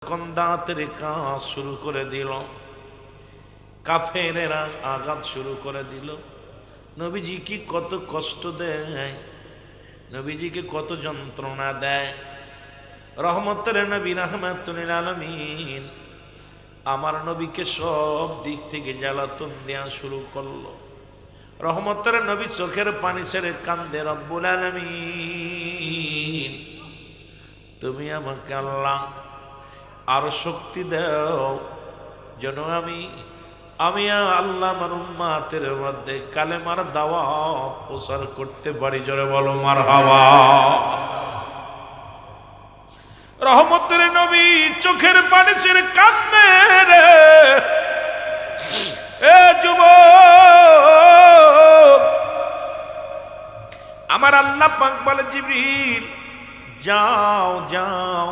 যখন দাঁতের কাজ শুরু করে দিল, কাফেরেরা আঘাত শুরু করে দিল, নবীজি কি কত কষ্ট দেয়, নবীজিকে কত যন্ত্রণা দেয়। রহমতের নবী রাহমাতুল লিল আলামিন আমার নবীকে সব দিক থেকে জ্বালাতন দেওয়া শুরু করলো। রহমতের নবী চোখের পানি ছেড়ে কান্দে, রব্বুল আলামিন তুমি আমাকে আল্লাহ আরো শক্তি দাও, যেন আমি আল্লাহ আমার উম্মাতের মধ্যে কালেমার দাওয়াত প্রচার করতে পারি। জোরে বলো মারহাবা। রহমতের নবী চোখের পানি ছেড়ে কান্দে রে। এ যুবক, আমার আল্লাহ পাক বলে, জিবরিল যাও যাও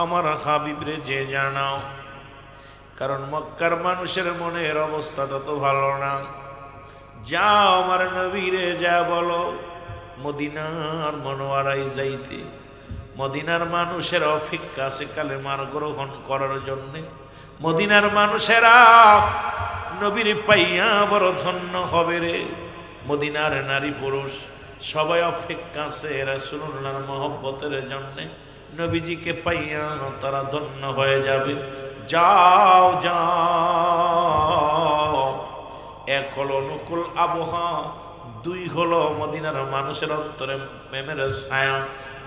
আমার হাবিবরে যে জানাও, কারণ মক্কার মানুষের মনের অবস্থা তত ভালো না। যাও আমার নবীরে যা বলো মদিনার মনোয়ারায় যাইতে। মদিনার মানুষের অপেক্ষা আছে কালেমার গ্রহণ করার জন্যে। মদিনার মানুষেরা নবীর পাইয়া বড় ধন্য হবে রে। মদিনার নারী পুরুষ সবাই অপেক্ষা আছে রাসূলুল্লাহর মহব্বতের জন্যে। নবীজিকে পাইয়া তারা ধন্য হয়ে যাবে। যাও যাও। এক হলো অনুকূল আবহাওয়া, দুই হলো মদিনার মানুষের অন্তরে প্রেমের ছায়া,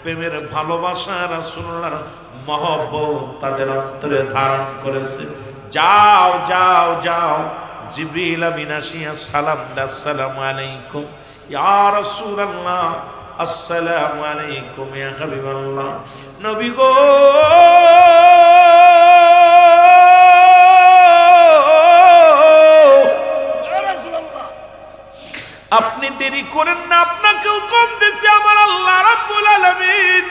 প্রেমের ভালোবাসা, রাসূলুল্লাহর মহব্বত তাদের অন্তরে ধারণ করেছে। যাও যাও যাও। জিবরিল আমিন আসিয়া সালাম দা, আসসালামু আলাইকুম ইয়া রাসূলুল্লাহ, আসসালামু আলাইকুম ইয়া হাবিবাল্লাহ। নবী গো আপনি দেরি করেন না, আপনাকে হুকুম দিয়েছে আমার আল্লাহ রাব্বুল আলামিন।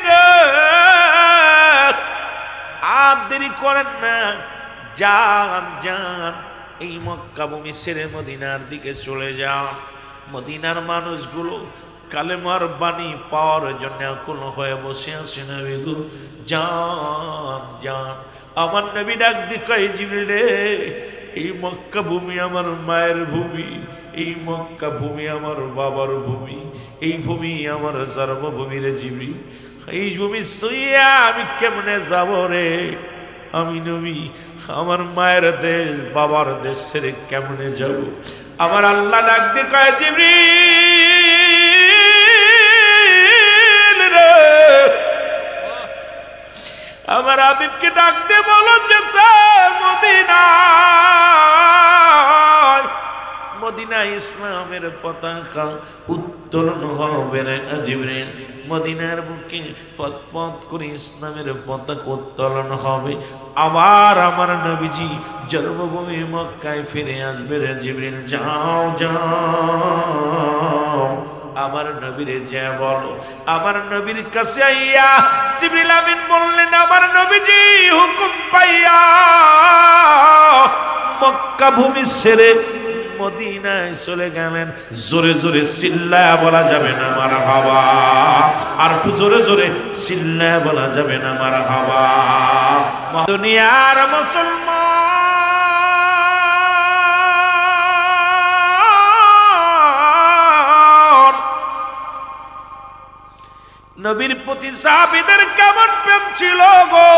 আর দেরি করেন না, যান যান, এই মক্কা ভূমি ছেড়ে মদিনার দিকে চলে যান। মদিনার মানুষগুলো কালেমার বাণী পাওয়ার জন্য আকুল হয়ে বসে আছে। নবী গো যান যান। আমার নবী ডাক দি কয়, জিবরিল রে, এই মক্কা ভূমি আমার মায়ের ভূমি, এই মক্কা ভূমি আমার বাবার ভূমি, এই ভূমি আমার জন্মভূমি রে জিবরিল। এই ভূমি সইয়া আমি কেমনে যাব রে? আমি নবী আমার মায়ের দেশ বাবার দেশ ছেড়ে কেমনে যাব? আমার আল্লাহ ডাক দিয়ে কয়, জিবরিল রে, আমার হাবিবকে ডাক দিয়ে বলো যেতে মদিনায়। মদিনায় ইসলামের পতাকা উত্তোলন হবে রে জিবরিল। মদিনার বুকে পথ পথ করে ইসলামের পতাকা উত্তোলন হবে। আবার আমার নবীজি জন্মভূমি মক্কায় ফিরে আসবে রে জিবরিল। যাও যাও আমার নবীরে যা বলো। আমার নবীর কাছে আইয়া জিবরিল আমিন বললেন, আমার নবীজি হুকুম পাইয়া মক্কা ভূমি ছেড়ে মদিনায় চলে গেলেন। জোরে জোরে চিল্লায়া বলা যাবে না মারহাবা? আর একটু জোরে জোরে চিল্লায়া বলা যাবে না মারহাবা? দুনিয়ার মুসলমান, নবীর প্রতি সাহাবীদের কেমন প্রেম ছিল গো!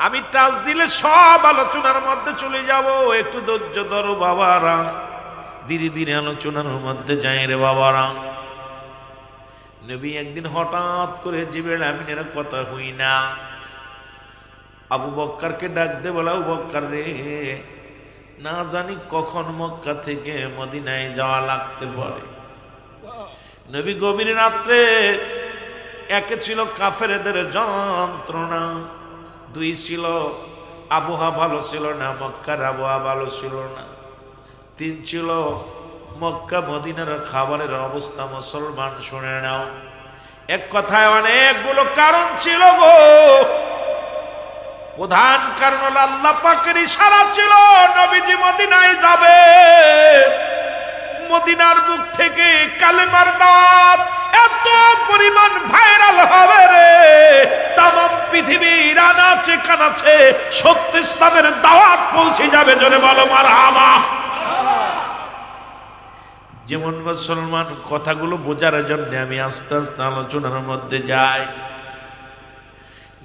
আমি টাচ দিলে সব আলোচনার মধ্যে চলে যাব। একটু ধৈর্য ধরো বাবারা, ধীরে ধীরে আলোচনার মধ্যে যাই রে বাবারা। নবী একদিন হঠাৎ করে জিবরিল আমিনের কথা হই না, আবু বক্করকে ডাক দে, বলা আবু বক্কর রে, না জানি কখন মক্কা থেকে মদিনায় যাওয়া লাগতে পারে। নবী গভীর রাত্রে, একে ছিল কাফেরদের যন্ত্রণা, দুই ছিল আবহাওয়া ভালো ছিল না, মক্কার আবহাওয়া ভালো ছিল না, তিন ছিল মক্কা মদিনার খাবারের অবস্থা। মুসলমান শুনে নাও, এক কথায় অনেকগুলো কারণ ছিল গো। প্রধান কারণ হলো আল্লাহ পাকের ইশারা ছিল নবীজি মদিনায় যাবে। মদিনার বুক থেকে কালেমার দাওয়াত এত পরিমাণ ভাইরাল হবে রে, দোকান আছে, সত্য ইসলামের দাওয়াত পৌঁছে যাবে। জোরে বলো মারহাবা। যেমন মুসলমান, কথাগুলো বোঝার জন্য আমি আস্তে আস্তে আলোচনার মধ্যে যাই।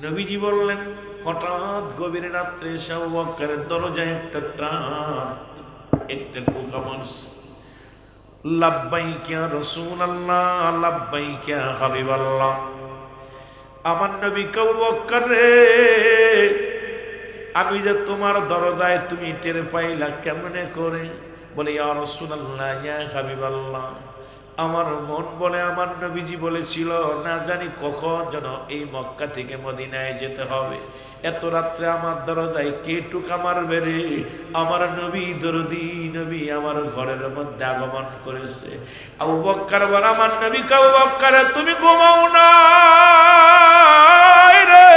নবীজি বললেন, হঠাৎ গভীর রাত্রে এসে আবু বকরের দরজায় একটা পোকা মারছে। লাব্বাইক ইয়া রাসূলুল্লাহ, লাব্বাইক ইয়া হাবিবাল্লাহ। আমার নবী আবু বকর রে, আমি যে তোমার দরজায়, তুমি টের পাইলা কেমনে করে? বলে, ইয়া রাসূলুল্লাহ, ইয়া হাবিবাল্লাহ, আমার মন বলে আমার নবীজি বলেছিল না জানি কখন যেন এই মক্কা থেকে মদিনায় যেতে হবে। এত রাত্রে আমার দরজায় কে টুকা মারবে রে? আমার নবী দরদি নবী আমার ঘরের মধ্যে আগমন করেছে। আবু বকর বলে, আমার নবী আবু বকর, তুমি ঘুমাও না রে।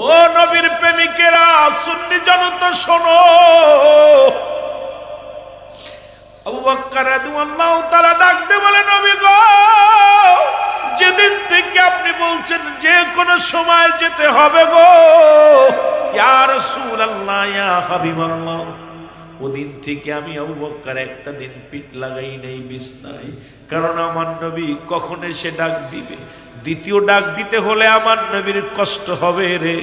ও নবীর প্রেমিকেরা, সুন্নি জনতা শোনো। আবু বকর রাদিয়াল্লাহু তাআলা ডাকতে বলে, নবী গো, যেদিন থেকে আপনি বলছেন যে কোনো সময় যেতে হবে গো, ইয়া রাসূলুল্লাহ, ইয়া হাবিবাল্লাহ, ওদিন থেকে আমি আবু বকর একটা দিন পিঠ লাগাই নেই বিছনায়। কারণ আমার নবী কখন এসে ডাক দিবে, দ্বিতীয় ডাক দিতে হলে আমার নবীর কষ্ট হবে রে,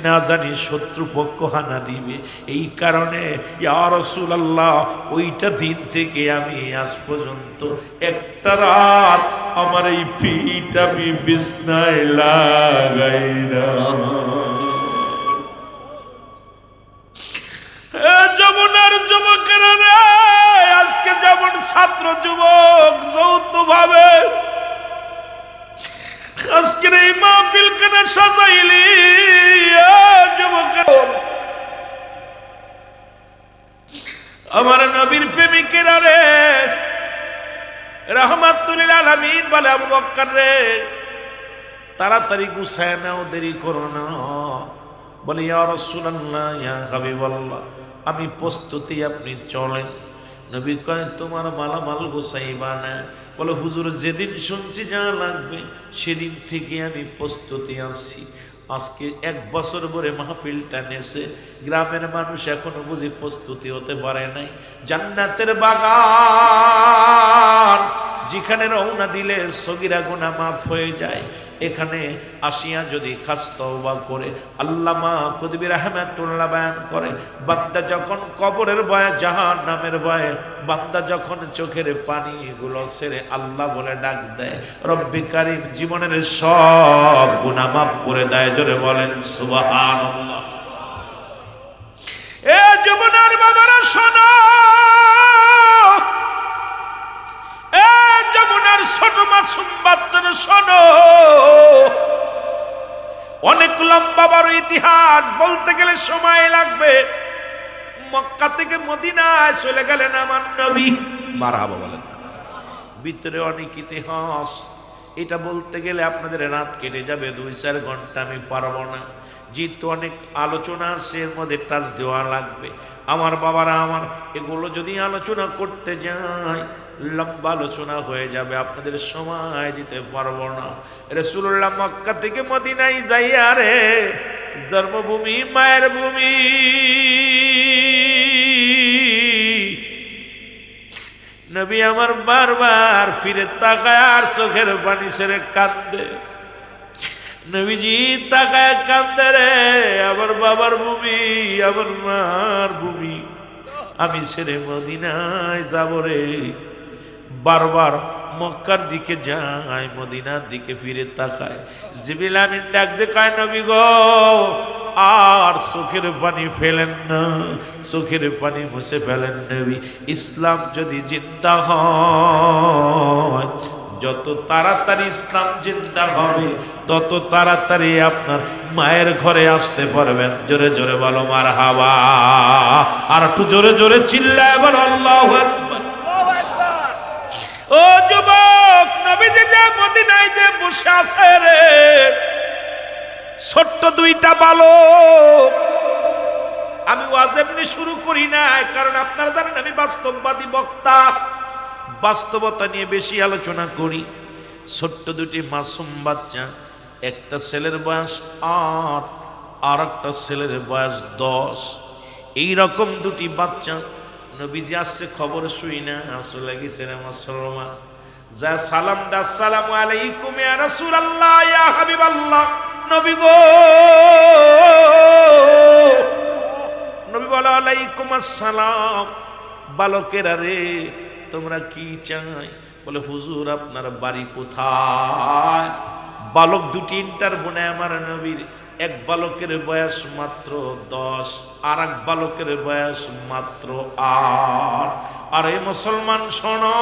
না জানি শত্রুপক্ষ হানা দিবে। এই কারণে ইয়া রাসূলুল্লাহ, ওইটা দিন থেকে আমি আজ পর্যন্ত একটা রাত আমার এই পিঠ আমি বিছনায় লাগাই না। যমুনার যুবকেরা রে, আজকে যেমন ছাত্র যুবক যৌথ ভাবে আজকের এই মাহফিল কেন সাজাইলি? যুবক, আমার নবীর প্রেমিকেরা রে, রাহমাতুল লিল আলামিন বলে, আবু বকর রে, তাড়াতাড়ি গুছায় নাও, দেরি করো না। বলে, ইয়া রাসূলুল্লাহ, ইয়া হাবিবাল্লাহ, আমি প্রস্তুতি, আপনি চলেন। নবী কয়, তোমার মালামাল গোছাইবা না? বলে, হুজুর, যেদিন শুনছি যা লাগবে সেদিন থেকে আমি প্রস্তুতি আছি। আজকে 1 বছর ধরে মাহফিলটা নেছে, গ্রামের মানুষ এখনো বুঝি প্রস্তুতি হতে পারে নাই। জান্নাতের বাগান, যেখানে রওনা দিলে সগীরা গুনাহ মাফ হয়ে যায়, এখানে আসিয়া যদি খাস তওবা করে, আল্লামা কুতুবী রাহমাতুল্লাহ বয়ান করে, বান্দা যখন কবরের ভয়ে, জাহান্নামের ভয়ে, বান্দা যখন চোখের পানিগুলো ছেড়ে আল্লাহ বলে ডাক দেয়, রব্বি কারীম জীবনের সব গুনাহ মাফ করে দেয়। জোরে বলেন সুবহানাল্লাহ। এ যমুনার বাবারা শোনো, যমুনার ছোট মাসুম বাচ্চারা শোনো, অনেক লম্বা বড় ইতিহাস বলতে গেলে সময় লাগবে। মক্কা থেকে মদিনায় চলে গেলেন আমার নবী, মারহাবা বলেন। ভিতরে অনেক ইতিহাস, এটা বলতে গেলে আপনাদের রাত কেটে যাবে, 2-4 ঘন্টা আমি পারবো না। যেহেতু অনেক আলোচনা আছে, এর মধ্যে টাচ দেওয়া লাগবে। আমার বাবারা আমার, এগুলো যদি আলোচনা করতে যাই লম্বা আলোচনা হয়ে যাবে, আপনাদের সময় দিতে পারবো না। রাসূলুল্লাহ মক্কা থেকে মদিনায় যাইয়া রে, জন্মভূমি মায়ের ভূমি, নবী আমার বারবার ফিরে তাকায় আর চোখের পানি ছেড়ে কাঁদে। নবীজি তাকায় কাঁদে রে, আমার বাবার ভূমি, আমার মার ভূমি, আমি ছেড়ে মদিনায় যাব রে। বারবার মক্কার দিকে যায়, মদিনার দিকে ফিরে তাকায়। জিবরিল আমিন ডাক দেখায়, নবী গো, আর চোখের পানি ফেলেন না, চোখের পানি মুছে ফেলেন নবী। ইসলাম যদি জিন্দা হয়, যত তাড়াতাড়ি ইসলাম জিন্দা হবে, তত তাড়াতাড়ি আপনার মায়ের ঘরে আসতে পারবেন। জোরে জোরে বলো মারহাবা। আর একটু জোরে জোরে চিল্লায় বলো আল্লাহু আকবার। ও যুবক, নবীজি যে মদিনায় যে বসে আছে রে, ছোট্ট 2টা বালক। আমি ওয়াজ এমনি শুরু করি না, কারণ আপনারা জানেন আমি বাস্তববাদী বক্তা, বাস্তবতা নিয়ে বেশি আলোচনা করি। ছোট্ট 2টি মাসুম বাচ্চা একটা ছেলের বয়স 8 আর একটা ছেলের বয়স 10। এইরকম দুটি বাচ্চা নবীজি আসছে খবর শুই না আসলে গেছেন মুসলমান যা সালাম দা আসসালামু আলাইকুম ইয়া রাসূলুল্লাহ ইয়া হাবিবাল্লাহ। নবী গো, নবী বলা আলাইকুম আসসালাম। বালকেরা রে তোমরা কি চাই? বলে হুজুর আপনার বাড়ি কোথায়? বালক দুটি ইন্টারভিউ আমার নবীর। এক বালকের বয়স মাত্র 10 আর এক বালকের বয়স মাত্র 8। আর এই মুসলমান শোনো,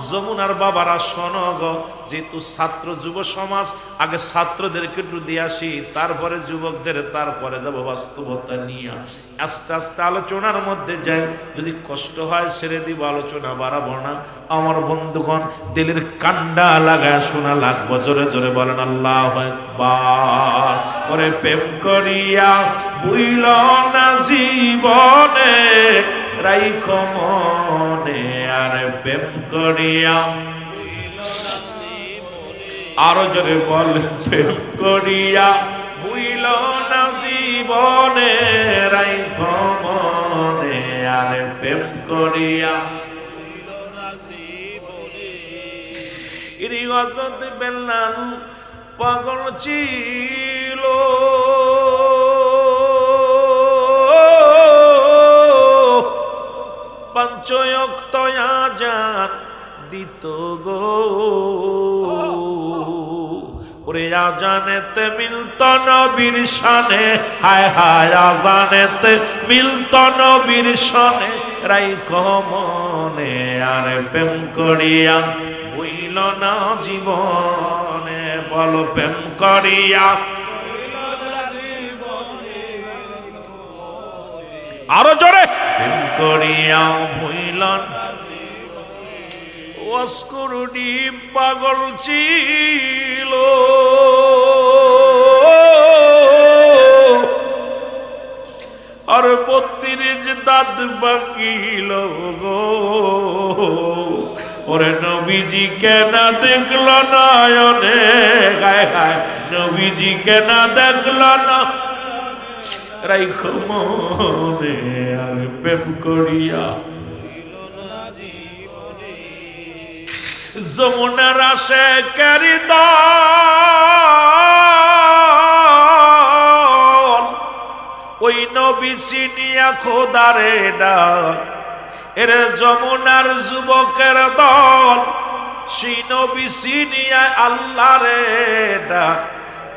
যমুনার বাবারা শোনো গো, যেহেতু ছাত্র যুব সমাজ, আগে ছাত্রদেরকে একটু দিয়ে আসি, তারপরে যুবকদের, তারপরে যাব বাস্তবতা নিয়ে। আস্তে আস্তে আলোচনার মধ্যে যাই, যদি কষ্ট হয় ছেড়ে দিব, আলোচনা বাড়াবো না। আমার বন্ধুগণ, দিলের কান্ডা লাগায় শোনা লাগবো, জোরে জোরে বলেন আল্লাহু আকবার। ওরে প্রেম করিয়া বুইল না জীবনে রাইখো মনে, আর প্রেম করিয়া আরো জোরে বল, প্রেম করিয়া বুইল না জীবনে রাইখো মনে, আর প্রেম করিয়া ইরি হযরত বেলাল পাগল ছিল, পাঁচ ওয়াক্ত আযান দিত গো। ওরে আযানেতে মিলত নবীর শানে, হায় হায় আযানেতে মিলত নবীর শানে রাইখো মনে, আর প্রেম করিয়া বুইল না জীবনে। বল প্রেম করিয়া আরো জোরে, প্রেম করিয়া ভুইল। ওয়াসকুরুনি পাগল ছিল, আর 32 দাঁত ভাঙিল গো। ওরে নবীজি কেন দেখল নয়নে, গায় গায় নবীজি কেন দেখল না রাইখো মনে, আর প্রেম করিয়া যমুনার আসে কারি দল, ওই নবী চিনিয়া খোদারে ডাক। এর যমুনার যুবকের দল, সেই নবী চিনিয়া আল্লাহরে ডাক।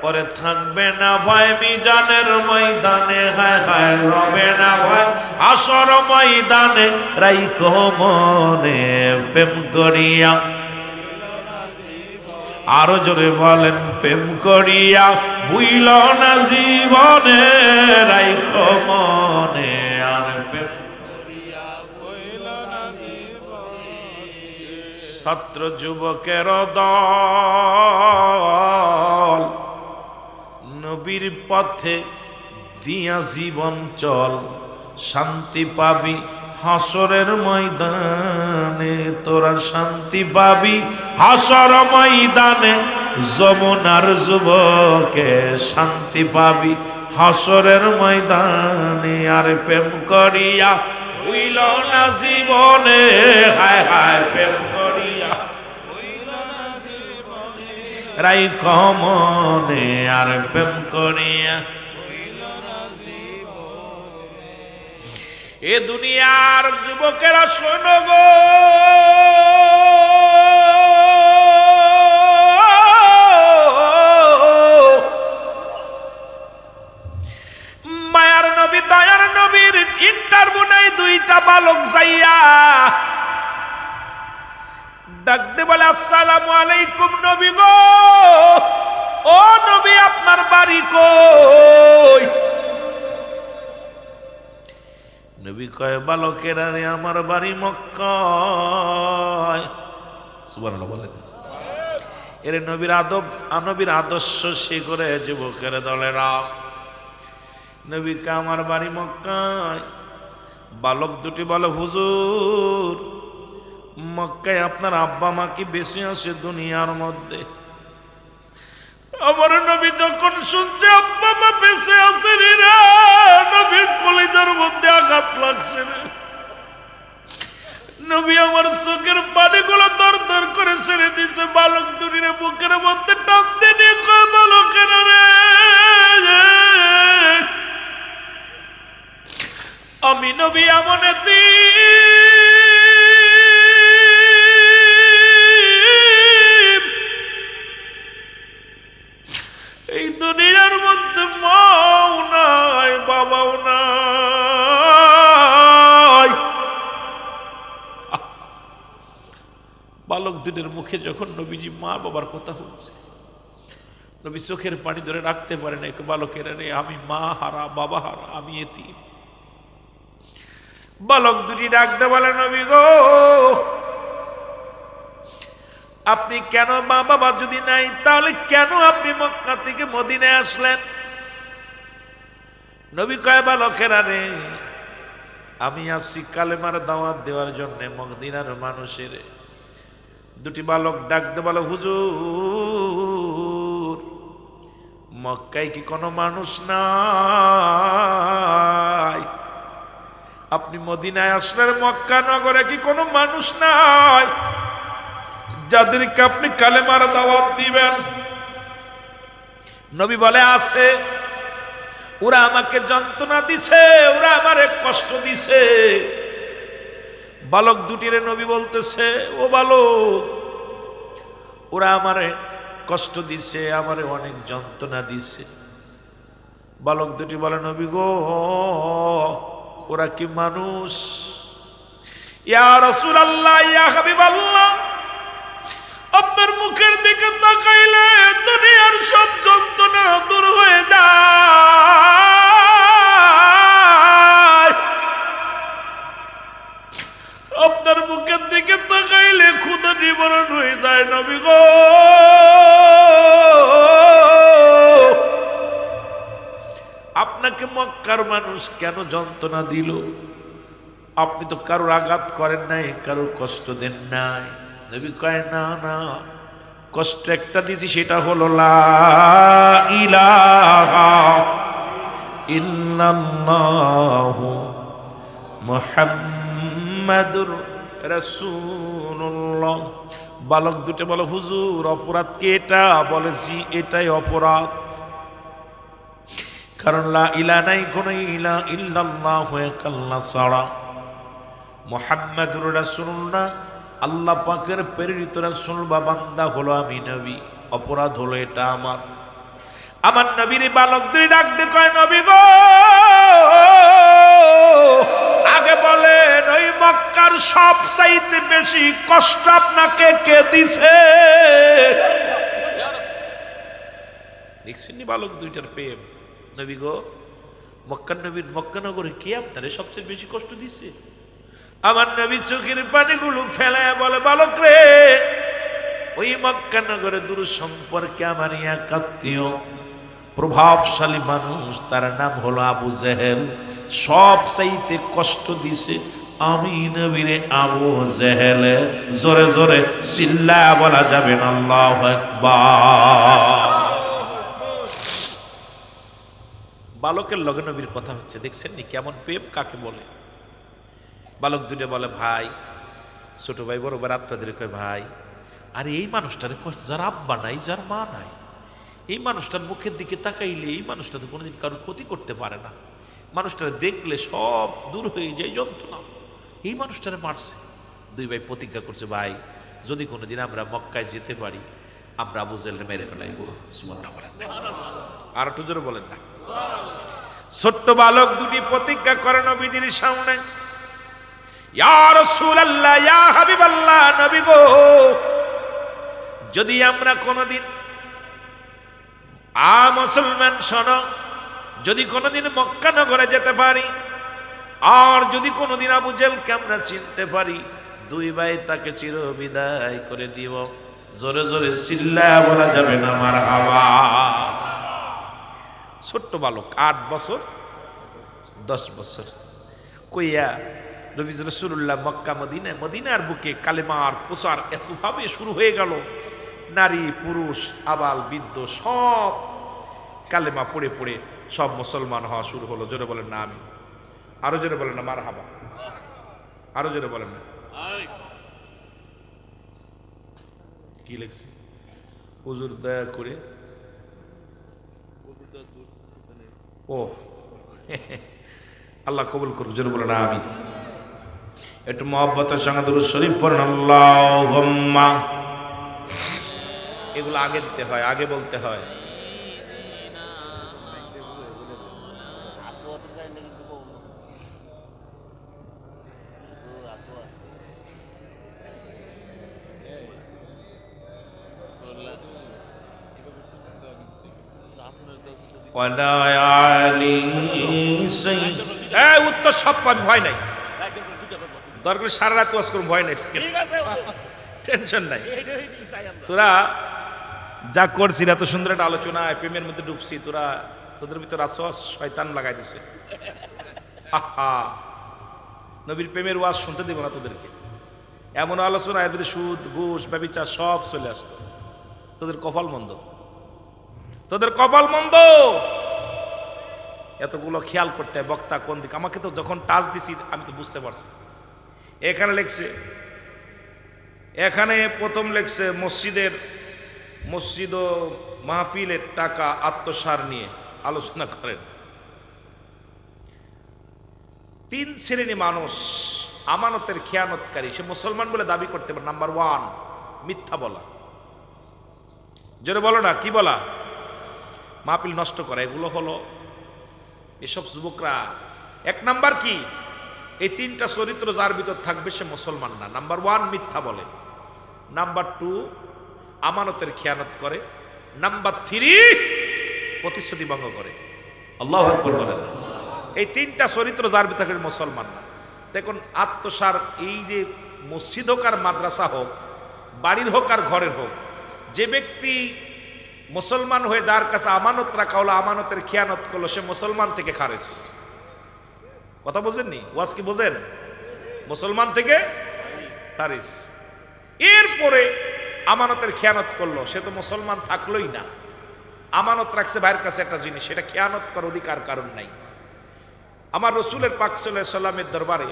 পরে থাকবে না ভয় মিজানের ময়দানে, হায় হায় রবে না ভয় হাসর ময়দানে রাইখো মনে, প্রেম করিয়া আরো জোরে বলেন, প্রেম করিয়া বুইল না জীবনে রাইখো মনে, আর প্রেম করিয়া বুইল না জীবনে। ছাত্র যুবকের দল, নবীর পথে দিয়া জীবন চল, শান্তি পাবি হাসরের ময়দানে, তোরা শান্তি পাবি হাসর ময়দানে। যমুনার যুবকে শান্তি পাবি হাসরের ময়দানে, আর প্রেম করিয়া বুইল না জীবনে, হায় হায় প্রেম করিয়া রাইখো মনে, আর প্রেম করিয়া। এ দুনিয়ার যুবকেরা শোনো গো, মায়ার নবী দয়ার নবীর ইন্টারভিউ নাই, 2টা বালক যাইয়া ডাকতে বলে আসসালামু আলাইকুম নবী গো, ও নবী আপনার বাড়ি কই? নবী কয় বালকেরা রে আমার বাড়ি মক্কায়। সুবহানাল্লাহ বলেন। এর নবীর নবীর আদর্শ সে করে যুবকের দলেরা। নবী কে আমার বাড়ি মক্কায়। বালক দুটি বলে হুজুর মক্কায় আপনার আব্বা মা কি বেশি আছে দুনিয়ার মধ্যে? আমার নবী যখন শুনছে আব্বা মা বেঁচে আছে রে, নবীর কলিজার মধ্যে আঘাত লাগছে রে। নবী আমার চোখের পানিগুলো দর দর করে ছেড়ে দিচ্ছে। বালক দুটির বুকের মধ্যে টান দিয়ে কয়, বালকের রে, আমি নবী এমন এই দুনিয়ার মধ্যে মাও নাই, বাবাও নাই। বালক দুটির মুখে যখন নবীজি মা বাবার কথা হচ্ছে, নবী চোখের পানি ধরে রাখতে পারে না। বালকের রে, আমি মা হারা, বাবা হারা, আমি এতিম। বালক দুটি ডাকতে বলে, নবী গো, আপনি কেন, মা বাবা যদি নাই তাহলে কেন আপনি মক্কা থেকে মদিনায় আসলেন? নবী কয়, বালকেরা রে, আমি আসছি কালেমার দাওয়াত দেওয়ার জন্য মদিনার মানুষের। দুটি বালক ডাকতে বলে, হুজুর, মক্কায় কি কোনো মানুষ নাই? আপনি মদিনায় আসলেন, মক্কা নগরে কি কোনো মানুষ নাই যাদেরকে আপনি কালেমার দাওয়াত দিবেন? নবী বলে, আছে। ওরা আমাকে যন্ত্রণা দিছে, ওরা আমারে কষ্ট দিছে। বালক দুটিরে নবী বলতেছে, ও বালক, ওরা আমারে কষ্ট দিছে, আমারে অনেক যন্ত্রণা দিছে। বালক দুটি বলে, নবী গো, ওরা কি মানুষ? ইয়া রাসূলুল্লাহ, ইয়া হাবিবাল্লাহ, আপনার মুখের দিকে তাকাইলে দুনিয়ার সব যন্ত্রণা দূর হয়ে যায়। আপনার মুখের দিকে তাকাইলে ক্ষুধা নিবারণ হয়ে যায়। নবী গো, আপনাকে মক্কার মানুষ কেন যন্ত্রণা দিল? আপনি তো কারোর আঘাত করেন নাই, কারোর কষ্ট দেন নাই। নবী কয়, না না, কষ্ট একটা দিয়েছি, সেটা হলো লা ইলাহা ইল্লাল্লাহু মুহাম্মাদুর রাসূলুল্লাহ। বালক দুটো বলে, হুজুর, অপরাধ কি এটা? বলে, জি, এটাই অপরাধ। কারণ লা ইলাহা নাই, কোন ইলাহা ইল্লাল্লাহু আল্লাহ ছাড়া, মুহাম্মাদুর রাসূলুল্লাহ আল্লাহ পাকের প্রেরিত রাসূল বা বান্দা হলো আমি নবী। অপরাধ হলো এটা আমার। আমার নবীর বালক দুই ডাক দিয়ে কয়, নবী গো, আগে বলেন, ওই মক্কার সবচাইতে বেশি কষ্ট আপনাকে কে দিছে? দেখছেন নি বালক দুইটার প্রেম? নবী গো, মক্কার নবীর মক্কা নগরে কে আপনারে সবচেয়ে বেশি কষ্ট দিছে? আমার নবী চোখের পানিগুলো ফেলায় বলে, বালক রে, ওই মক্কা নগরে দূর সম্পর্কে আমার এক আত্মীয় প্রভাবশালী মানুষ, তার নাম হলো আবু জেহেল। সব চাইতে কষ্ট দিছে আমি নবীরে আবু জেহেলে। জোরে জোরে চিল্লায়া বলা যাবে না আল্লাহু আকবার। বালকের লগে নবীর কথা হচ্ছে, দেখছেন নি কেমন প্রেম কাকে বলে? বালক দুটো বলে, ভাই, ছোট ভাই বড় ভাই আপনাদের কয়, ভাই, আরে এই মানুষটার কষ্ট, যার আব্বা নাই, যার মা নাই, এই মানুষটার মুখের দিকে তাকাইলে এই মানুষটা তো কোনোদিন কারোর ক্ষতি করতে পারে না। মানুষটারে দেখলে সব দূর হয়ে যায় যন্ত্রণা। এই মানুষটারে মারছে। দুই ভাই প্রতিজ্ঞা করছে, ভাই, যদি কোনোদিন আমরা মক্কায় যেতে পারি, আমরা আবু জেহেলকে মেরে ফেলাইব। সুবহানাল্লাহ বলেন না? আর একটু জোরে বলেন না? ছোট্ট বালক দুটি প্রতিজ্ঞা করে নবীজির সামনে, ইয়া রাসূলুল্লাহ, ইয়া হাবিবাল্লাহ, নবী গো, যদি আমরা কোনোদিন মুসলমান শোনো, যদি কোনোদিন মক্কা নগরে যেতে পারি, আর যদি কোনোদিন আবু জেহেলকে আমরা চিনতে পারি, দুই ভাই তাকে চির বিদায় করে দিব। জোরে জোরে চিল্লায়া বলা যাবে না মারহাবা। ছোট্ট বালক, 8 বছর 10 বছর কইয়া নবী রাসূলুল্লাহ মক্কা মদিনার বুকে কালেমার প্রচার এতভাবে শুরু হয়ে গেল। নারী পুরুষ আবাল বৃদ্ধ সব কালেমা পড়ে পড়ে সব মুসলমান হওয়া শুরু হলো। জোরে বলেন না আমি, আরো জোরে বলেন না মারহাবা, আরো জোরে বলেন না। কি লিখছে হুজুর দয়া করে? ও আল্লাহ কবুল করুক, জোরে বলেন না আমি। একটু মহব্বতের সঙ্গে দুরূদ শরীফ পড়েন আল্লাহুম্মা। এগুলো আগে দিতে হয়, আগে বলতে হয়। উত্তর সব পান, ভয় নাই, দরকার সারা রাত ওয়াজ করুন, ভয় নাই, টেনশন নাই। তোরা যা করছিস এত সুন্দর একটা আলোচনা, প্রেমের মধ্যে ডুবছি, তোরা তোদের ভিতর আসোয়াস শয়তান লাগাই দিছে। নবীর প্রেমের ওয়াজ শুনতে দেব না তোদেরকে। এমন আলোচনা এর ভিতরে সুদ ঘুষ ব্যভিচার সব চলে আসতো। তোদের কপাল মন্দ, তোদের কপাল মন্দ। এতগুলো খেয়াল করতে হয় বক্তা কোন দিকে। আমাকে তো যখন টাচ দিছি আমি তো বুঝতে পারছি। এখানে লেখছে, এখানে প্রথম লেখছে মসজিদ ও মাহফিলের টাকা আত্মসার নিয়ে আলোচনা করেন। 3 শ্রেণী মানুষ আমানতের খেয়ানতকারী। সে মুসলমান বলে দাবি করতে পারে। নাম্বার 1 মিথ্যা বলা। জোরে বলো না, কি বলা? মাহফিল নষ্ট করা। এগুলো হলো এসব যুবকরা। 1 নাম্বার কি? এই 3টা চরিত্র যার ভিতর থাকবে সে মুসলমান না। নাম্বার 1 মিথ্যা বলে, নাম্বার 2 আমানতের খেয়ানত করে, নাম্বার 3 প্রতিশ্রুতি ভঙ্গ করে। আল্লাহু আকবার বলেন। এই 3টা চরিত্র যার ভিতর থাকবে মুসলমান না। দেখুন আত্মসার, এই যে মসজিদ হোক আর মাদ্রাসা হোক, বাড়ির হোক আর ঘরের হোক, যে ব্যক্তি মুসলমান হয়ে যার কাছে আমানত রাখা হলো, আমানতের খেয়ানত করলো, সে মুসলমান থেকে খারেজ। কথা বোঝেননি? ওয়াজ কি বোঝেন? মুসলমান থেকে খারিজ। এরপরে আমানতের খেয়ানত করলো, সে তো মুসলমান থাকলোই না। আমানত রাখছে ভাইয়ের কাছে একটা জিনিস, সেটা খেয়ানত করার অধিকার কারণ নাই। আমার রসুলের পাক সাল্লাল্লাহু আলাইহি সাল্লামের দরবারে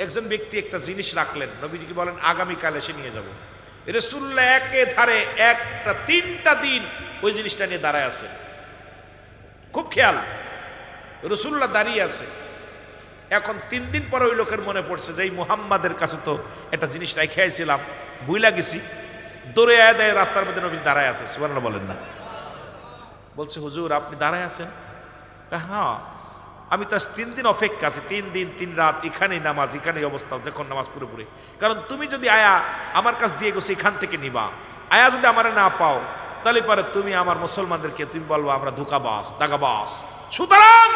একজন ব্যক্তি একটা জিনিস রাখলেন। নবীজি বলেন আগামীকাল এসে নিয়ে যাব। রাসূলুল্লাহ একে ধারে 3টা দিন ওই জিনিসটা নিয়ে দাঁড়ায় আছে। খুব খেয়াল, রাসূলুল্লাহ দাঁড়িয়ে আছে। এখন 3 দিন পরে ওই লোকের মনে পড়ছে যে এই মুহাম্মাদের কাছে তো একটা জিনিস রেখে আইছিলাম, ভুইলা গেছি। দৌড়ে আয় দেয়, রাস্তার মধ্যে নবী দাঁড়ায় আছে। সুবহানাল্লাহ বলেন না। বলছে হুজুর আপনি দাঁড়ায় আছেন? হ্যাঁ, আমি তো 3 দিন অপেক্ষা আছি, 3 দিন 3 রাত এখানেই নামাজ, এখানেই অবস্থা, যখন নামাজ পুরোপুরি। কারণ তুমি যদি আয়া আমার কাছ দিয়ে গেছো এখান থেকে নিবা, আয়া যদি আমার না পাও তাহলে পরে তুমি আমার মুসলমানদেরকে তুমি বলবো আমরা ধোঁকাবাজ, দাগাবাজ। সুতরাং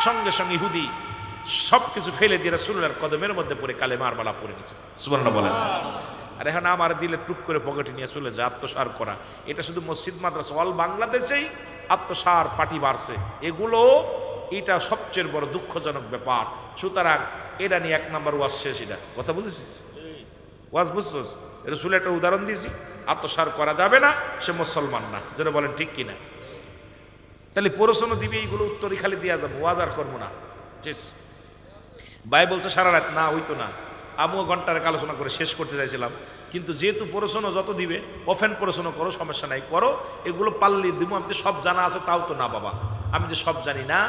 সঙ্গে সঙ্গে ইহুদি সবকিছু ফেলে দিয়ে রাসূলুল্লাহর কদমের মধ্যে পড়ে কালেমার মালা পড়ে নিচ্ছে। সুবহানাল্লাহ বলেন। আর এখন আমার দিলে টুক করে পকেটে নিয়ে চলে যায় আত্মসার করা। এটা শুধু মসজিদ মাদ্রাসা, অল বাংলাদেশেই আত্মসার পার্টি বাড়ছে। এগুলো এটা সবচেয়ে বড় দুঃখজনক ব্যাপার। সুতরাং এটা নিয়ে 1 নাম্বার ওয়াজ শেষ। এটা কথা বুঝেছিস? ওয়াজ বুঝছিস? রাসূল একটা উদাহরণ দিয়েছি, আত্মসার করা যাবে না, সে মুসলমান না। যেটা বলেন ঠিক কিনা? তাহলে প্রশ্ন দিবি, এইগুলো উত্তরই খালি দেওয়া যাবে, ওয়াজ আর করবো না। ঠিক ভাই বলছে সারা রাত না হইতো না। আমিও ঘন্টার আলোচনা করে শেষ করতে চাইছিলাম, কিন্তু যেহেতু প্রশ্ন যত দিবে অফেন প্রশ্ন করো, সমস্যা নাই, করো। এগুলো পারলে দিব। আমি তো সব জানা আছে তাও তো না বাবা, আমি যে সব জানি না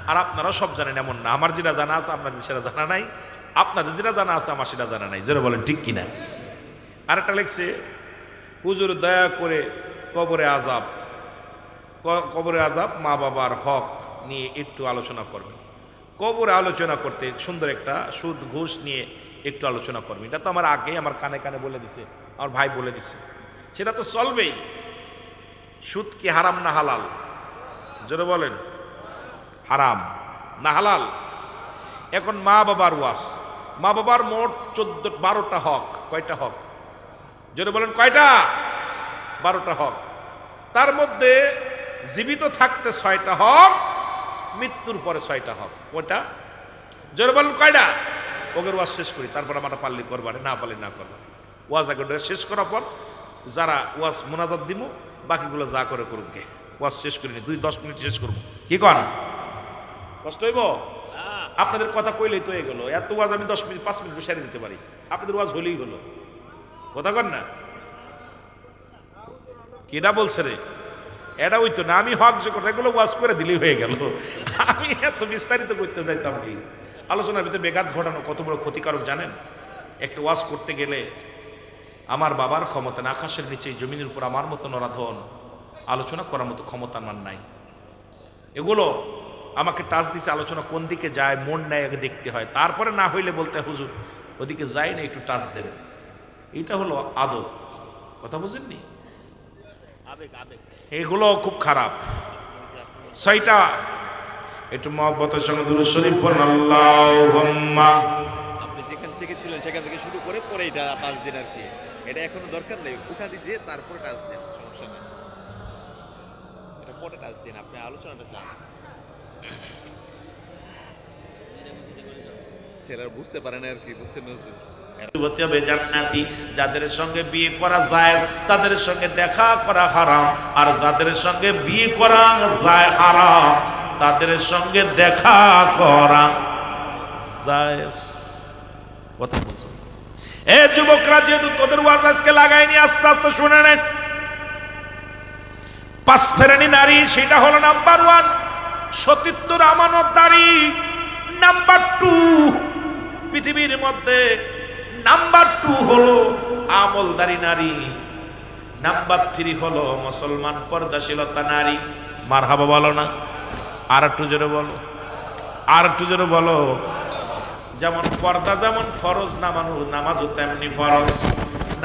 আর আপনারাও সব জানেন এমন না। আমার যেটা জানা আছে আপনাদের সেটা জানা নাই, আপনাদের যেটা জানা আছে আমার সেটা জানা নাই। যারা বলেন ঠিক কিনা? আরেকটা লেখছে হুজুর দয়া করে কবরে আযাব, মা বাবার হক নিয়ে একটু আলোচনা করবেন। কবরে আলোচনা করতে সুন্দর একটা সুদ ঘুষ নিয়ে একটু আলোচনা করবেন। এটা তো আমার আগেই আমার কানে কানে বলে দিছে, আমার ভাই বলে দিছে, সেটা তো চলবেই। সুদ কি হারাম না হালাল? জোরে বলেন। হারাম না হালাল? এখন মা বাবার ওয়াস, মা বাবার মোট 12টা হক। কয়টা হক? জোরে বলেন কয়টা? 12টা হক। তার মধ্যে জীবিত থাকতে 6টা হক, মৃত্যুর পরে 6টা হক। কয়টা? জোরে বলেন কয়টা? ওদের ওয়াজ শেষ করি, তারপর আমরা পারলে করবারে, না পারলে না করবা। ওয়াজ আগে শেষ করার পর যারা ওয়াজ মোনাজাত দিব, বাকিগুলো যা করে করুক গে, ওয়াজ শেষ করিনি, 2-10 মিনিট শেষ করবো। কি কন, কষ্ট হইব? আপনাদের কথা কইলেই তো হয়ে গেল। এত ওয়াজ আমি 10 মিনিট 5 মিনিট সেরে দিতে পারি, আপনাদের ওয়াজ হলেই হলো। কথা কন না? কেডা বলছে রে? এটা হইতো না, আমি হক যে কথাগুলো ওয়াজ করে দিলেই হয়ে গেল। আমি এত বিস্তারিত করতে চাইতাম কি? আলোচনার ভিতরে বেঘাত ঘটানো কত বড় ক্ষতিকারক জানেন? একটা ওয়াজ করতে গেলে আমার বাবার ক্ষমতা না, আকাশের নিচে জমিনের উপর আমার মতো নরাধন আলোচনা করার মতো ক্ষমতা আমার নাই। এগুলো আমাকে টাচ দিছে, আলোচনা কোন দিকে যায় মন নেয় আগে দেখতে হয়, তারপরে না হইলে বলতে হুজুর ওদিকে যাই না, একটু টাচ দেবে। এইটা হলো আদব। কথা বুঝেননি? এগুলো খুব খারাপ। ছয়টা একটু মহব্বতের সঙ্গে দুরূদ শরীফ পড়ুন। আল্লাহুম্মা, আপনি যেখান থেকে ছিলেন সেখান থেকে শুরু করে পরে এটা টাচ দিন আর কি। এটা এখনো দরকার নেই, উঠা দিয়ে তারপরে টাচ দেন, সমস্যা নেই। এটা পরে টাচ দিন, আপনি আলোচনাটা চান। ছেলেরা বুঝতে পারে না আর কি, বুঝছেন না? যুবতী হবে জান্নাতি। যাদের সঙ্গে বিয়ে করা জায়েজ তাদের সঙ্গে দেখা করা হারাম, আর যাদের সঙ্গে বিয়ে করা যায় হারাম তাদের সঙ্গে দেখা করা জায়েজ। কথা বুঝো? এ যুবকরা, যেহেতু তোদের ওয়াজ আজকে লাগাইনি, আস্তে আস্তে শুনে নে। 5 ফেরেনি নারী, সেটা হলো নাম্বার 1 সতীত্বর আমানতদারী। নাম্বার 2 পৃথিবীর মধ্যে নাম্বার 2 হলো আমলদারী নারী। নাম্বার 3 হলো মুসলমান পর্দাশীলতা নারী। মারহাবা বলো না? আর একটু জোরে বলো, আর একটু জোরে বলো। যেমন পর্দা যেমন ফরজ, নামাজও তেমনি ফরজ।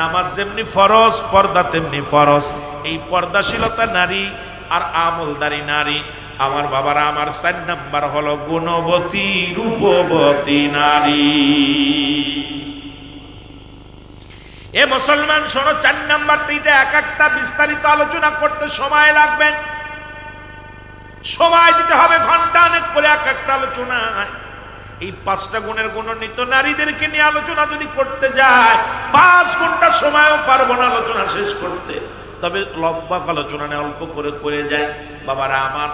নামাজ যেমনি ফরজ, পর্দা তেমনি ফরজ। এই পর্দাশীলতা নারী আর আমলদারী নারী, আমার বাবারা, আমার 4 নাম্বার হলো গুণবতী রূপবতী নারী। এ মুসলমান শোনো, 4 নাম্বার এইটা, এক একটা বিস্তারিত আলোচনা করতে সময় লাগবে, সময় দিতে হবে ঘন্টা অনেক করে এক একটা আলোচনা। এই 5টা গুণের গুণান্বিত নারীদেরকে নিয়ে আলোচনা যদি করতে যায় 5 ঘন্টা সময়ও পারবো না আলোচনা শেষ করতে। তবে লম্বা আলোচনা নেই, অল্প করে করে যায়। বাবারা আমার,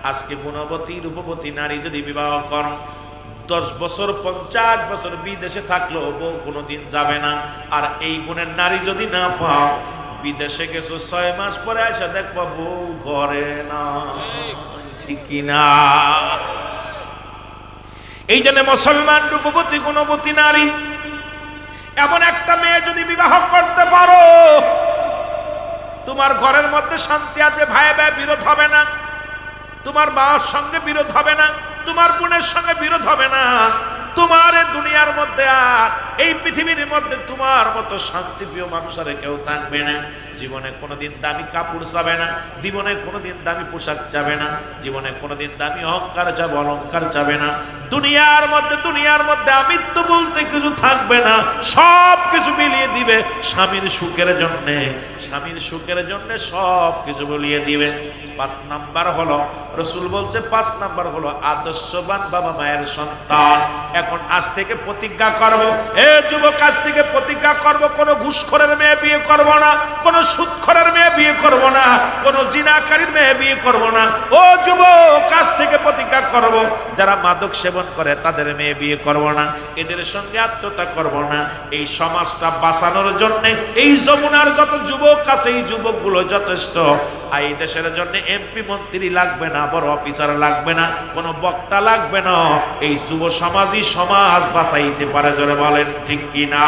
আজকে গুণবতী রূপবতী নারী যদি বিবাহ কর, 10 বছর 50 বছর বিদেশে থাকলেও বউ কোনোদিন যাবে না। আর এই গুণের নারী যদি না পাও, বিদেশে গেছো 6 মাস পরে এসে দেখবা বউ ঘরে না। ঠিক কিনা? এই জন্য মুসলমান রূপবতী গুণবতী নারী, এমন একটা মেয়ে যদি বিবাহ করতে পারো, তোমার ঘরের মধ্যে শান্তি আসবে, ভাই ভাই বিরোধ হবে না, তোমার মার সঙ্গে বিরোধ হবে না, তোমার বোনের সঙ্গে বিরোধ হবে না, তোমার দুনিয়ার মধ্যে আর এই পৃথিবীর মধ্যে তোমার মতো শান্তিপ্রিয় মানুষ আর কেউ থাকবে না। জীবনে কোনোদিন দামি কাপড় চাবে না, জীবনে কোনোদিন দামি পোশাক চাবে না, জীবনে কোনোদিন দামি অহংকার চাবে, অলংকার চাবে না। দুনিয়ার মধ্যে আমিত্ব বলতে কিছু থাকবে না, সব কিছু মিলিয়ে দিবে স্বামীর সুখের জন্যে, স্বামীর সুখের জন্যে সব কিছু বলিয়ে দিবে। 5 নাম্বার হলো, রসুল বলছে 5 নাম্বার হলো আদর্শবান বাবা মায়ের সন্তান। এখন আজ থেকে প্রতিজ্ঞা করব, এ যুবক, আজ থেকে প্রতিজ্ঞা করব, কোন ঘুষখোরের মেয়ে বিয়ে করব না, কোন সুদখোরের মেয়ে বিয়ে করব না, কোন জিনাকারীর মেয়ে বিয়ে করব না। ও যুবক, আজ থেকে প্রতিজ্ঞা করব, যারা মাদক সেবন করে তাদের মেয়ে বিয়ে করব না, এদের সঙ্গে আত্মীয়তা করব না। এই সমাজটা বাঁচানোর জন্য এই যমুনার যত যুবক আছে, এই যুবকগুলো যথেষ্ট। আর এই দেশের জন্য এমপি মন্ত্রী লাগবে না, বড় অফিসার লাগবে না, কোনো বক্তা লাগবে না। এই যুব সমাজই সমাজ বাঁচাইতে পারে। জোরে বলেন ঠিক কিনা?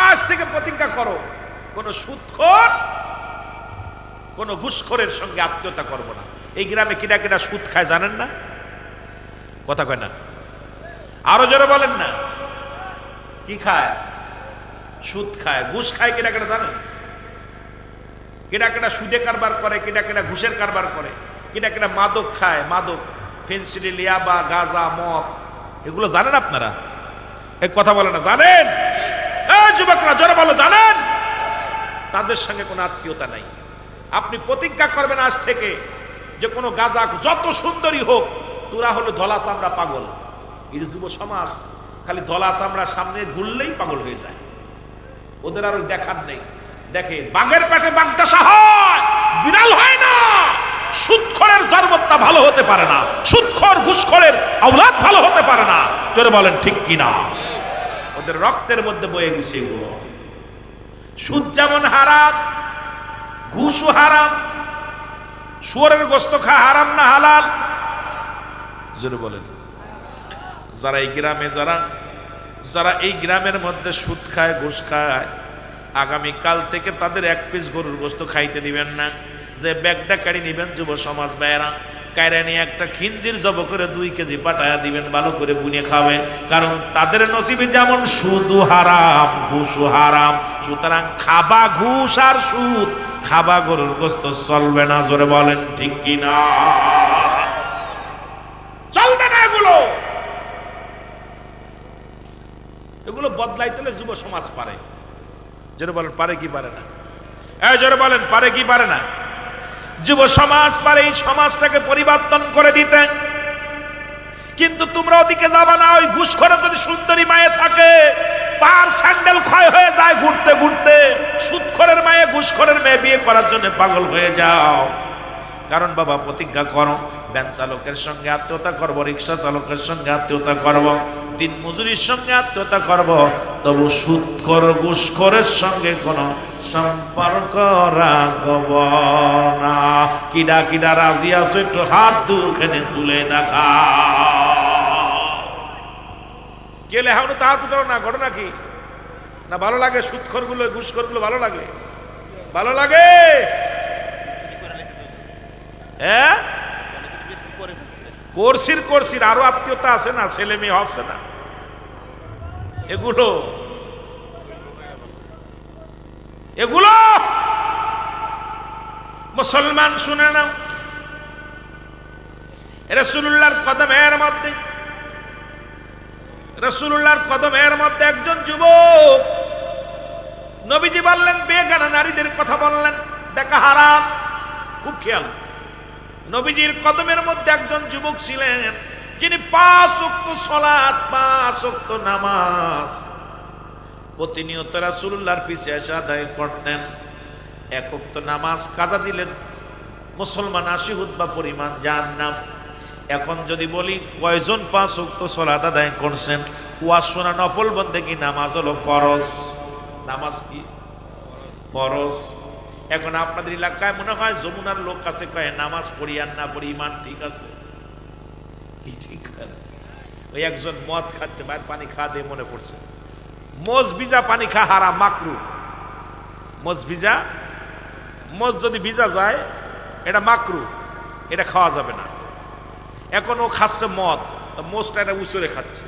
আজ থেকে প্রতিজ্ঞা করো, কোন সুদখোর, কোন ঘুষখোরের সঙ্গে আত্মীয়তা করব না। এই গ্রামে কিনা কিনা সুদ খায় জানেন না? কথা কয় না? আরো জোরে বলেন না। কি খায়? সুদ খায়, ঘুষ খায়। কিনা কিনা জানেন? কিনা কিনা সুদে কারবার করে, কিনা কিনা ঘুষের কারবার করে, কিনা কিনা মাদক খায়, মাদক, ফেন্সিডিল, ইয়াবা, গাঁজা, মদ, এগুলো জানেন আপনারা? এই কথা বলে না, জানেন? এই যুবকরা জোরে বলো, জানেন? তাদের সঙ্গে কোনো আত্মীয়তা নাই। আপনি প্রতিজ্ঞা করবেন আজ থেকে যে কোনো গাঁজা যত সুন্দরী হোক, তোরা হলো ধলা চামড়া পাগল। এই যুব সমাজ খালি ধলা চামড়া সামনে ঘুরলেই পাগল হয়ে যায়। ওদের আর দেখার নেই। দেখে বাঘের পেটে বাঘটাসা হয়, বিড়াল হয় না। সুদখোরের জন্মটা ভালো হতে পারে না, সুদখোর ঘুষখোরের আওলাদ ভালো হতে পারে না। জোরে বলেন ঠিক কিনা? ওদের রক্তের মধ্যে বয়ে গেছে এগুলো। সুদ যেমন হারাম, ঘুষও হারাম। শুয়োরের গোশত খাওয়া হারাম না হালাল? জোরে বলেন। যারা এই গ্রামে যারা এই গ্রামের মধ্যে সুদ খায়, ঘুষ খায়, আগামী কাল থেকে তাদের এক পিস গরুর গোশত খাইতে দিবেন না। যে ব্যাগটা কাড়ি নিবেন যুব সমাজ ভাইয়েরা, কায়রা নিয়ে একটা খিঞ্জির জব করে 2 কেজি পাঠায়া দিবেন, ভালো করে বুনে খাবেন। কারণ তাদের নসিবে যেমন সুদও হারাম, ঘুষও হারাম। সুতরাং খাবা ঘুষ আর সুদ, খাবা গরুর গোশত চলবে না। জোরে বলেন ঠিক কিনা? চলবে না এগুলো। এগুলো বদলাইতে হলে যুব সমাজ পারে। জোরে বলেন পারে কি পারে না? জোরে বলেন পারে কি পারে না? যুব সমাজ পারে এই সমাজটাকে পরিবর্তন করে দিতে। কিন্তু তোমরা ওদিকে যাবা না। ওই ঘুষখোরে যদি সুন্দরী মায়ে থাকে, পার স্যান্ডেল ক্ষয় হয়ে যায় ঘুরতে ঘুরতে। সুদখোরের মায়ে, ঘুষখোরের মেয়ে বিয়ে করার জন্য পাগল হয়ে যাও। কারণ বাবা প্রতিজ্ঞা করো, ভ্যান চালকের সঙ্গে আত্মীয়তা করবো, রিক্সা চালকের সঙ্গে আত্মীয়তা করবো, দিন মজুরির সঙ্গে আত্মীয়তা করবো, তবু সুদখোর ঘুষখোরের সঙ্গে কোনো সম্পর্ক রাখব না। কিডা কিডা রাজি আছো একটু হাত দুখানে তুলে দেখা। গেলে হাওনো তা দুটো না, ঘটনা কি না? ভালো লাগে সুদখোর গুলো, ঘুষখোর গুলো ভালো লাগে? ভালো লাগে? হ্যাঁ, করছির আরো আত্মীয়তা আছে না, ছেলে মেয়ে হচ্ছে না। এগুলো মুসলমান শুনে নাও। রাসূলুল্লাহর কদমের মধ্যে একজন যুবক, নবীজি বললেন বেগানা নারীদের কথা বললেন, দেখা হারাম। খুব খেয়াল। নবীজির কদমের মধ্যে একজন যুবক ছিলেন, যিনি 5 ওয়াক্ত সালাত, 5 ওয়াক্ত নামাজ প্রতিনিয়ত রাসূলুল্লাহর পিছে এসে আদায় করতেন। 1 ওয়াক্ত নামাজ কাজা দিলেন মুসলমান 80 হুতবা পরিমাণ জাহান্নাম। এখন যদি বলি কয়জন 5 ওয়াক্ত সালাত আদায় করছেন? ওয়াজ শোনা নফল বন্দেগী, নামাজ হলো ফরজ। নামাজ কি ফরজ? এখন আপনাদের এলাকায় মনে হয় যমুনার লোক কাছে কয় নামাজ পড়ি আর না পড়ি ইমান ঠিক আছে। ওই একজন মদ খাচ্ছে, বাইর পানি খা দিয়ে মনে পড়ছে, মোজ ভিজা পানি খা হারাম, মাকরু। মোজ যদি ভিজা যায় এটা মাকরু, এটা খাওয়া যাবে না। এখন ও খাচ্ছে মদ, মোজটা এটা উচরে খাচ্ছে।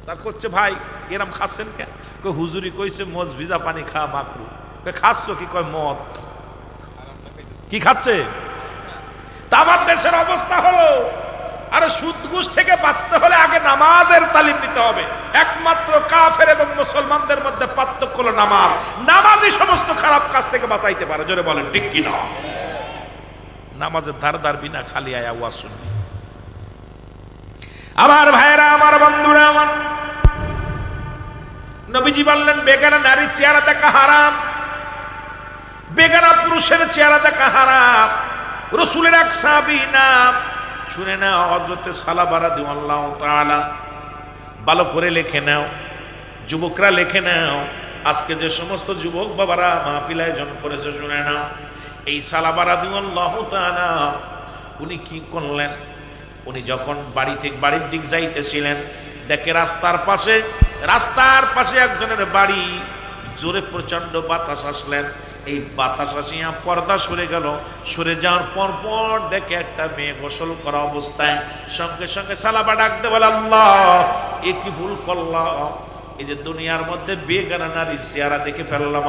তা করছে ভাই এরম খাচ্ছেন কেন? হুজুরি কইছে মোজ ভিজা পানি খা মাকরু। খাচ্ছ কি? কয় মদ। কি খাচ্ছে? তা আমার দেশের অবস্থা হলো, আরে সুদ ঘুষ থেকে বাঁচতে হলে আগে নামাজের তালিম নিতে হবে। একমাত্র কাফের এবং মুসলমানদের মধ্যে পার্থক্য হলো নামাজ। নামাজই সমস্ত খারাপ কাজ থেকে বাঁচাইতে পারে। জোরে বলেন ঠিক কিনা? নামাজের ধার বিনা খালি আয়া ওয়াজ শুনবি। আমার ভাইয়েরা, আমার বন্ধুরা, আমার নবীজি বললেন বেগানা নারীর চেহারা দেখা হারাম, বেগানা পুরুষের চেহারা দেখা হারাম। রাসূলের এক সাহাবী নাম শুনে নাও, হযরতে সালাবা রাদিয়াল্লাহু তাআলা। ভালো করে লিখে নাও, যুবকরা লিখে নাও। আজকে যে সমস্ত যুবক বাবারা মাহফিল আয়োজন করেছে শুনে নাও, এই সালাবা রাদিয়াল্লাহু তাআলা উনি কি করলেন? উনি যখন বাড়ির দিক যাইতেছিলেন, দেখে রাস্তার পাশে একজনের বাড়ি। জোরে প্রচন্ড বাতাস আসলেন। এই বাতাস আসিয়া পর্দা সরে গেল। সরে যাওয়ার পর দেখে একটা মেয়ে গোসল করা অবস্থায়। সঙ্গে সঙ্গে সালাবা ডাকতে বলে, আল্লাহ এ কি ভুল করলাম? এই যে দুনিয়ার মধ্যে বেগানা নারীর চেহারা দেখে ফেললাম।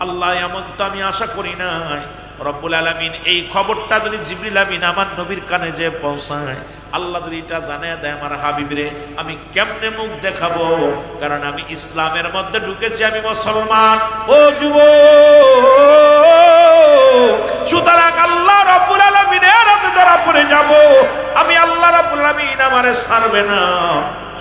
আল্লাহ এমন তো আমি আশা করি নাই। রব্বুল আলামিন এই খবরটা যদি জিবরিল আমিন আমার নবীর কানে যে পৌঁছায়, আল্লাহ যদি এটা জানিয়ে দেয় আমার হাবিবরে, আমি কেমনে মুখ দেখাবো? কারণ আমি ইসলামের মধ্যে ঢুকেছি, আমি মুসলমান। ও যুবক, সুতরাং আল্লাহ রব্বুল আলামিনের হাতে ধরা পড়ে যাব। আমি আল্লাহ রব্বুল আলামিন আমারে ছাড়বে না।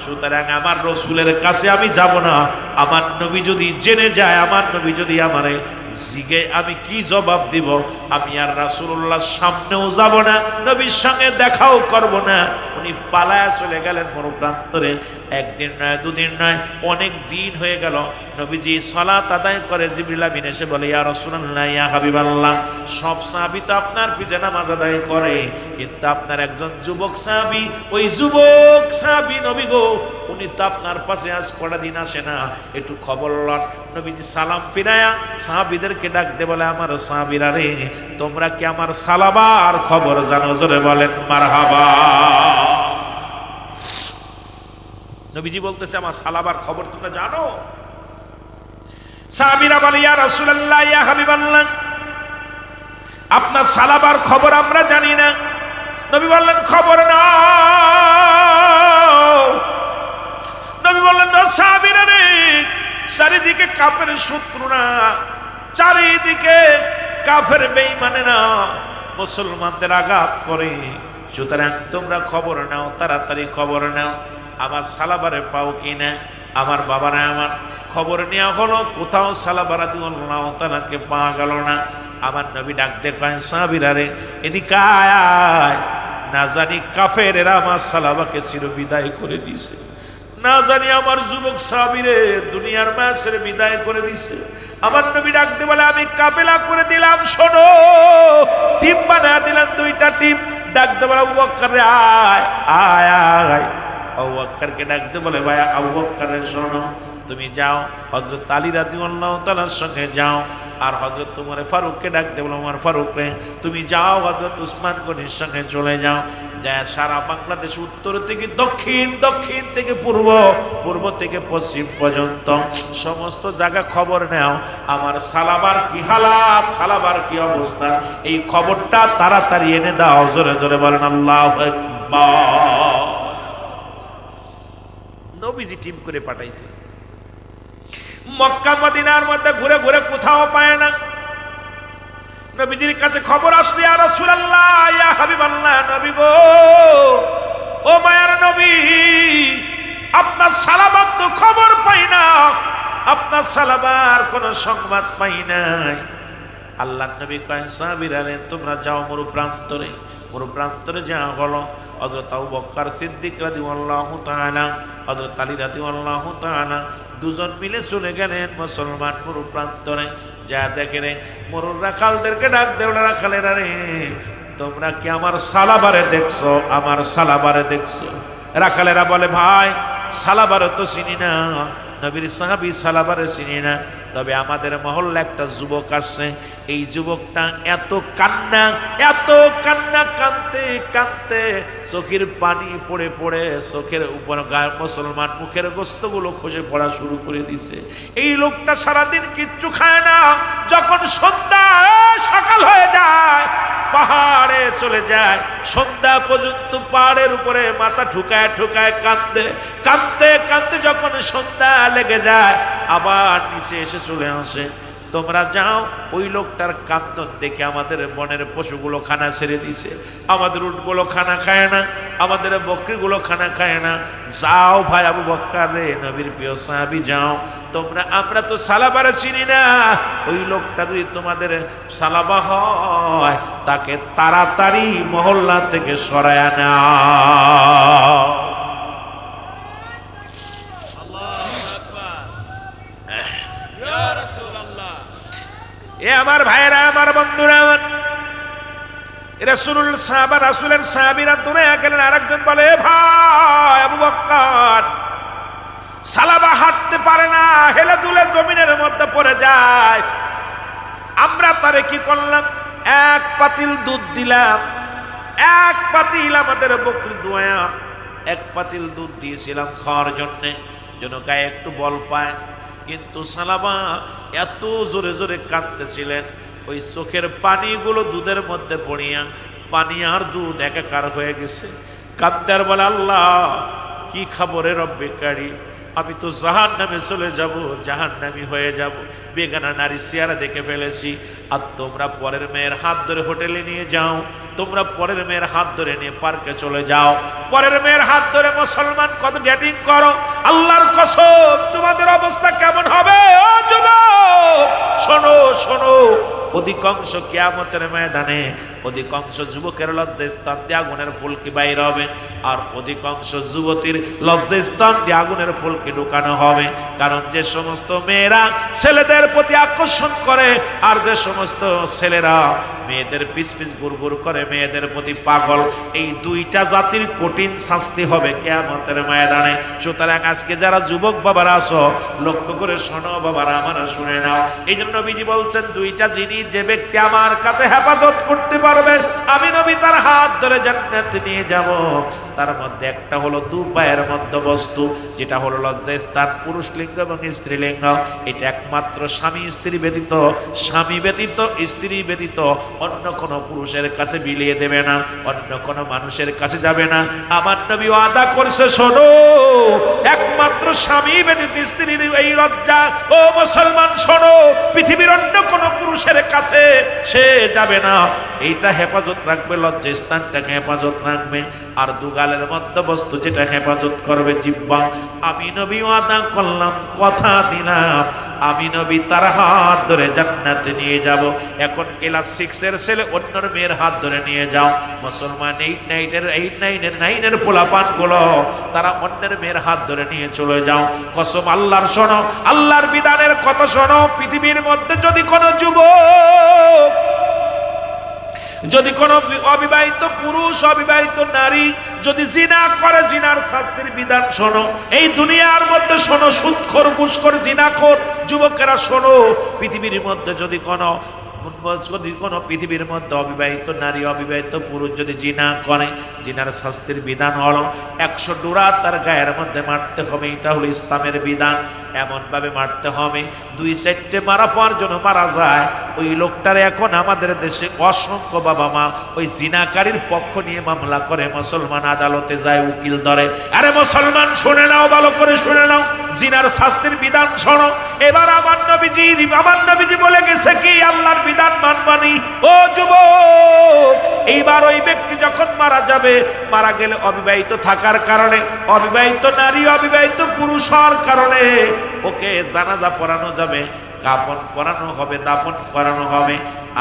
সুতরাং আমার রসুলের কাছে আমি যাব না। আমার নবী যদি জেনে যায়, আমার নবী যদি আমারে জিগে, আমি কি জবাব দিব? আমি আর রাসূলুল্লাহর সামনেও যাব না, নবীর সঙ্গে দেখাও করব না। উনি পালায়া চলে গেলেন মরুপ্রান্তরে। একদিন নয়, দুদিন নয়, অনেক দিন হয়ে গেল। নবীজি সালাত আদায় করে, জিবরিল আমিন এসে বলে, ইয়া রাসূলুল্লাহ, ইয়া হাবিবাল্লাহ, সব সাহাবী তো আপনার পিছনে নামাজ আদায় করে, কিন্তু আপনার একজন যুবক সাহাবী, ওই যুবক সাহাবী নবী গো, উনি তো আপনার পাশে আজ কটা দিন আসে না, একটু খবর লন। নবীজি সালাম ফিরায়া সাহাবীদেরকে ডাক দে বলে, আমার সাহাবীরা রে, তোমরা কি আমার সালাবার খবর জানো? জোরে বলেন মারহাবা। নবীজি বলতেছে, আমার সালাবার খবর তোমরা জানো? সাহাবীরা বলে, ইয়া রাসূলুল্লাহ, ইয়া হাবিবাল্লাহ, আপনার সালাবার খবর আমরা জানি না। নবী বললেন, খবর নাও। নবী বললেন, সাহাবীরা রে, চারিদিকে কাফের শত্রুরা, চারিদিকে কাফের বেঈমানেরা মুসলমানদের আঘাত করে, সুতরাং তোমরা খবর নাও, তাড়াতাড়ি খবর নাও, আমার সালাবারে পাও কিনা। আমার বাবারা, আমার খবর নেওয়া হলো, কোথাও সালাবার রাদিয়াল্লাহু তাআলাকে পাওয়া গেল না। আমার নবী ডাক দিয়ে কয়েন, সাহাবীরা রে, এদিকে আয়, না জানি কাফেরেরা আমার সালাবাকে চিরবিদায় করে দিছে, না জানি আমার যুবক সাহাবীরে দুনিয়ার মাসের বিদায় করে দিছে। আমার নবী ডাক দিয়ে বলে, আমি কাফেলা করে দিলাম, শোনো, টিম বানায় দিলাম, দুইটা টিম। ডাক দিয়ে বলে, আবু বকর রে, আয় আয় আয়। আবু বকরকে ডাক দিয়ে বলে, ভাই আবু বকর রে, শোনো, তুমি যাও হযরত আলী রাদিয়াল্লাহু তাআলার সঙ্গে যাও, আর হযরত উমর ফারুককে ডাক দিয়ে বলে, উমর ফারুক রে, তুমি যাও হযরত উসমান গনির সঙ্গে চলে যাও, যা সারা বাংলাদেশ উত্তর থেকে দক্ষিণ, দক্ষিণ থেকে পূর্ব, পূর্ব থেকে পশ্চিম পর্যন্ত সমস্ত জায়গা খবর নাও, আমার সালাবার কি হালাত, সালাবার কি অবস্থা, এই খবরটা তাড়াতাড়ি এনে দাও। জোরে জোরে বলেন আল্লাহু আকবার। নবীজি টিম করে পাঠাইছে, মক্কা মদিনার মধ্যে ঘুরে ঘুরে কোথাও পায় না। নবীজির কাছে খবর আসলে, ইয়া রাসূলুল্লাহ, ইয়া হাবিবাল্লাহ, নবী গো, ও মায়ার নবী, আপনার সালাবার তো খবর পাই না, আপনার সালাবার কোনো সংবাদ পাই নাই। আল্লাহ নবী কয়, সাহাবীরা রে, তোমরা যাও মরুপ্রান্তরে। মরুপ্রান্তরে যাওয়া হলো, হযরত আবু বকর সিদ্দিক রাদিয়াল্লাহু তাআলা, হযরত আলী রাদিয়াল্লাহু তাআলা দুজন মিলে চলে গেলেন মুসলমান মরুপ্রান্তরে। যা দেখে রে, মরুর রাখালদেরকে ডাক দেওয়া, রাখালেরা রে, তোমরা কি আমার সালাবারে দেখছো? আমার সালাবারে দেখছো? রাখালেরা বলে, ভাই সালাবারে তো চিনি না, নবীর সাহাবী সালাবারে চিনি না, তবে আমাদের মহল্লা একটা যুবক আসছে, এই যুবকটা এত কান্না, এত কান্না, কাঁদতে কাঁদতে চোখের পানি পড়ে পড়ে চোখের উপর গায়ে মুসলমান মুখের গোস্তগুলো খসে পড়া শুরু করে দিছে। এই লোকটা সারাদিন কিচ্ছু খায় না, যখন সন্ধ্যা সকাল হয়ে যায় পাহাড়ে চলে যায়, সন্ধ্যা পর্যন্ত পাহাড়ের উপরে মাথা ঠুকায় ঠুকায় কাঁদতে কাঁদতে কাঁদতে যখন সন্ধ্যা লেগে যায় আবার নিচে এসে চলে আসে। তোমরা যাও, ওই লোকটার কান্দন দেখে আমাদের বনের পশুগুলো খানা ছেড়ে দিছে, আমাদের উটগুলো খানা খায় না, আমাদের বকরিগুলো খানা খায় না। যাও ভাই আবু বকর রে, নবীর প্রিয় সাহাবী, যাও তোমরা, আমরা তো সালাবারে চিনি না, ওই লোকটা যদি তোমাদের সালাবা হয় তাকে তাড়াতাড়ি মহল্লা থেকে সরায় নাও। এ আমার ভাইরা, আমার বন্ধুরা, রাসূলুল সাহাবা, রাসূলের সাহাবীরা দূরে গেলেন। আরেকজন বলে, ভাই আবু বকর, সালাবা হাঁটতে পারে না, হেলে দুলে জমিনের মধ্যে পড়ে যায়, আমরা তারে কি করলাম, এক পাতিল দুধ দিলাম, এক পাতিল আমাদের বকরি দোয়া, এক পাতিল দুধ দিয়েছিলাম খাওয়ার জন্যে, যেন গায়ে একটু বল পায়। কিন্তু সালাবা এত জোরে জোরে কাঁদতেছিলেন, ওই চোখের পানিগুলো দুধের মধ্যে পড়িয়া পানি আর দুধ একাকার হয়ে গেছে। কাঁদতে আর বলে, আল্লাহ কি খাবো রে রব্বে কারীম, আমি তো জাহান্নামে চলে যাব, জাহান্নামী হয়ে যাব, বেগানা নারী চেহারা দেখে ফেলেছি। আর তোমরা পরের মেয়ের হাত ধরে হোটেলে নিয়ে যাও, তোমরা পরের মেয়ের হাত ধরে নিয়ে পার্কে চলে যাও, পরের মেয়ের হাত ধরে মুসলমান কত ডেটিং করো। আল্লাহর কসম তোমাদের অবস্থা কেমন হবে ও যুবক? শোনো শোনো, অধিকাংশ কিয়ামতের ময়দানে অধিকাংশ যুবকের লজ্জাস্থান দিয়ে আগুনের ফুলকি বাইর হবে, আর অধিকাংশ যুবতীর লজ্জাস্থান দিয়ে আগুনের ফুলকি ঢুকানো হবে। কারণ যে সমস্ত মেয়েরা ছেলেদের প্রতি আকর্ষণ করে, আর যে সমস্ত ছেলেরা মেয়েদের পিছ পিছ গুড়গুড় করে, মেয়েদের প্রতি পাগল, এই দুইটা জাতির কঠিন শাস্তি হবে কিয়ামতের ময়দানে। সুতরাং আজকে যারা যুবক বাবারা আছো, লক্ষ্য করে শোনো বাবারা, আমারা শুনে নাও। এই জন্য নবীজি বলছেন, দুইটা জিনিস যে ব্যক্তি আমার কাছে হেফাজত করতে পারবে, আমি নবী তার হাত ধরে জান্নাতে নিয়ে যাব। তার মধ্যে একটা হলো দু পায়ের মধ্য বস্তু, যেটা হলো লজ্জাস্থান, পুরুষ লিঙ্গ এবং স্ত্রীলিঙ্গ। এটা একমাত্র স্বামী স্ত্রী ব্যতীত, স্বামী ব্যতীত, স্ত্রী ব্যতীত অন্য কোনো পুরুষের কাছে বিলিয়ে দেবে না, অন্য কোনো মানুষের কাছে যাবে না। আমার নবী ওয়াদা করছে, শোনো, একমাত্র স্বামী ব্যতীত স্ত্রীর এই লজ্জা, ও মুসলমান শোনো, পৃথিবীর অন্য কোনো পুরুষের কাছে সে যাবে না। এইটা হেফাজত রাখবে, লজ্জাস্থানটাকে হেফাজত রাখবে। আর দুগালের মধ্যে বস্তু যেটা হেফাজত করবে জিহ্বা। আমি নবী ওয়াদা করলাম, কথা দিলাম, আমি নবী তার হাত ধরে জান্নাতে নিয়ে যাব। এখন ক্লাস 6 এর ছেলে অন্যর মেয়ের হাত ধরে নিয়ে যাও, মুসলমান 8-9 পোলাপান গুলো তারা অন্যের মেয়ের হাত ধরে নিয়ে চলে যাও। কসম আল্লাহর, শোনো, আল্লাহর বিধানের কথা শোনো। পৃথিবীর মধ্যে যদি কোনো যুবক, যদি কোনো অবিবাহিত পুরুষ, অবিবাহিত নারী যদি জিনা করে, জিনার শাস্তির বিধান শোনো। এই দুনিয়ার মধ্যে শোনো, সুদখোর, ঘুষখোর, জিনাখোর যুবকেরা শোনো, পৃথিবীর মধ্যে যদি কোনো পৃথিবীর মধ্যে অবিবাহিত নারী, অবিবাহিত পুরুষ যদি জিনা করে, জিনার শাস্তির বিধান হলো 100 ডোরা তার গায়ের মধ্যে মারতে হবে। এটা হলো ইসলামের বিধান। এমন ভাবে মারতে হবে 2-4টে মারা পাওয়ার জন্য মারা যায়। ওই লোকটার এখন আমাদের দেশে অসংখ্য বাবা মা ওই জিনাকারীর পক্ষ নিয়ে মামলা করে, মুসলমান আদালতে যায়, উকিল ধরে। আরে মুসলমান শুনে নাও, ভালো করে শুনে নাও, জিনার শাস্তির বিধান শোনো। এবার আমার নবীজি বলে গেছে কি, আল্লাহর বিধান মানবানি। ও যুবক, এইবার ওই ব্যক্তি যখন মারা যাবে, মারা গেলে অবিবাহিত থাকার কারণে, অবিবাহিত নারী, অবিবাহিত পুরুষ হওয়ার কারণে ওকে জানাজা পড়ানো যাবে, কাফন পরানো হবে, দাফন করানো হবে।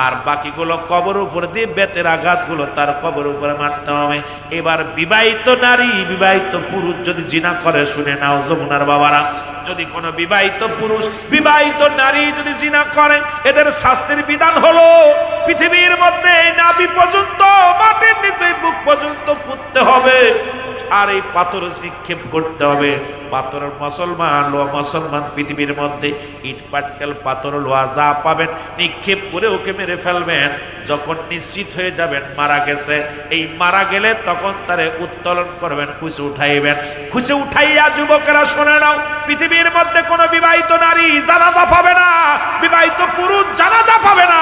আর বাকিগুলো কবর উপর দিয়ে বেতের আঘাতগুলো তার কবর উপরে মারতে হবে। এবার বিবাহিত নারী, বিবাহিত পুরুষ যদি জিনা করে, শুনে নাও যমুনার বাবারা, যদি কোনো বিবাহিত পুরুষ, বিবাহিত নারী যদি জিনা করে, এদের শাস্তির বিধান হলো পৃথিবীর মধ্যে নাভি পর্যন্ত, মাটির নিচে বুক পর্যন্ত পুঁততে হবে, আর এই পাথর নিক্ষেপ করতে হবে। পাথর মুসলমান পৃথিবীর মধ্যে ইট পাটকেল, পাথর, লোহা যা পাবেন নিক্ষেপ করে ওকে মেরে ফেলবেন। যখন নিশ্চিত হয়ে যাবেন মারা গেছে, এই মারা গেলে তখন তারে উত্তোলন করবেন, খুঁজে উঠাইবেন। খুঁজে উঠাইয়া যুবকেরা শুনে নাও, পৃথিবীর মধ্যে কোনো বিবাহিত নারী জানাজা পাবে না, বিবাহিত পুরুষ জানাজা পাবে না।